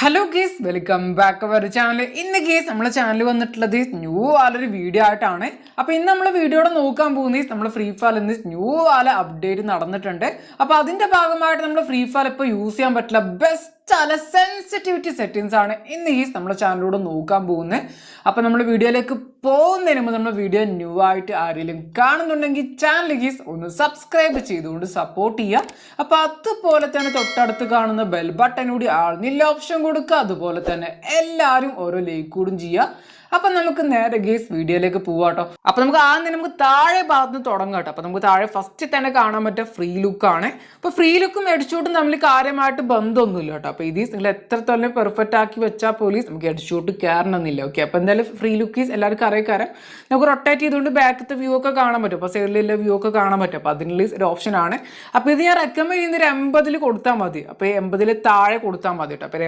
Hello guys, welcome back our channel. ഇന്ന് guys നമ്മളെ channel വന്നിട്ടുള്ളത് ന്യൂ വാലൊരു വീഡിയോ ആയിട്ടാണ്. അപ്പോൾ ഇന്ന് നമ്മൾ വീഡിയോയുടെ നോക്കാൻ പോകുന്നത് നമ്മൾ ഫ്രീ ഫയർ ഇന്ന് ന്യൂ വാല അപ്ഡേറ്റ് നടന്നിട്ടുണ്ട്. അപ്പോൾ അതിന്റെ ഭാഗമായിട്ട് നമ്മൾ ഫ്രീ ഫയർ ഇപ്പോൾ യൂസ് ചെയ്യാൻ പറ്റില്ല ബെസ്റ്റ് ചില സെൻസിറ്റിവിറ്റി സെറ്റിംഗ്സ് ആണ് ഇന്ന് ഗീസ് നമ്മുടെ ചാനലിലൂടെ നോക്കാൻ പോകുന്നത്. അപ്പോൾ നമ്മൾ വീഡിയോയിലേക്ക് പോകുന്നതിന് മുമ്പ് നമ്മുടെ വീഡിയോ ന്യൂ ആയിട്ട് ആരെങ്കിലും കാണുന്നുണ്ടെങ്കിൽ ചാനൽ ഗീസ് ഒന്ന് സബ്സ്ക്രൈബ് ചെയ്തുകൊണ്ട് സപ്പോർട്ട് ചെയ്യുക. അപ്പോൾ അതുപോലെ തന്നെ തൊട്ടടുത്ത് കാണുന്ന ബെൽ ബട്ടൺ കൂടി ആൾന്നില്ല ഓപ്ഷൻ കൊടുക്കുക. അതുപോലെ തന്നെ എല്ലാവരും ഓരോ ലൈക്ക് കൂടും ചെയ്യുക. അപ്പൊ നമുക്ക് നേരെ ഗേസ് വീഡിയോയിലേക്ക് പോവാട്ടോ. അപ്പൊ നമുക്ക് ആദ്യം നമുക്ക് താഴെ ഭാഗത്ത് നിന്ന് തുടങ്ങാം കേട്ടോ. അപ്പൊ നമുക്ക് താഴെ ഫസ്റ്റ് തന്നെ കാണാൻ പറ്റിയ ഫ്രീ ലുക്കാണ്. അപ്പൊ ഫ്രീ ലുക്കും ഹെഡ്ഷോട്ടും തമ്മിൽ കാര്യമായിട്ട് ബന്ധമൊന്നുമില്ല കേട്ടോ. അപ്പൊ ഇത് നിങ്ങൾ എത്രത്തോളം പെർഫെക്റ്റ് ആക്കി വെച്ചാൽ പോലും നമുക്ക് ഹെഡ്ഷോട്ട് കയറണമെന്നില്ല. ഓക്കെ, അപ്പൊ എന്തായാലും ഫ്രീ ലുക്ക് എല്ലാവർക്കും അറിയാം. നമുക്ക് റൊട്ടേറ്റ് ചെയ്തുകൊണ്ട് ബാക്കത്തെ വ്യൂ ഒക്കെ കാണാൻ പറ്റും. അപ്പൊ സൈഡിലുള്ള വ്യൂ ഒക്കെ കാണാൻ പറ്റും. അപ്പൊ അതിനുള്ള ഒരു ഓപ്ഷൻ ആണ്. അപ്പൊ ഇത് ഞാൻ റെക്കമെൻഡ് ചെയ്യുന്ന ഒരു 80 കൊടുത്താൽ മതി. അപ്പൊ 80 താഴെ കൊടുത്താൽ മതി കേട്ടോ. അപ്പൊ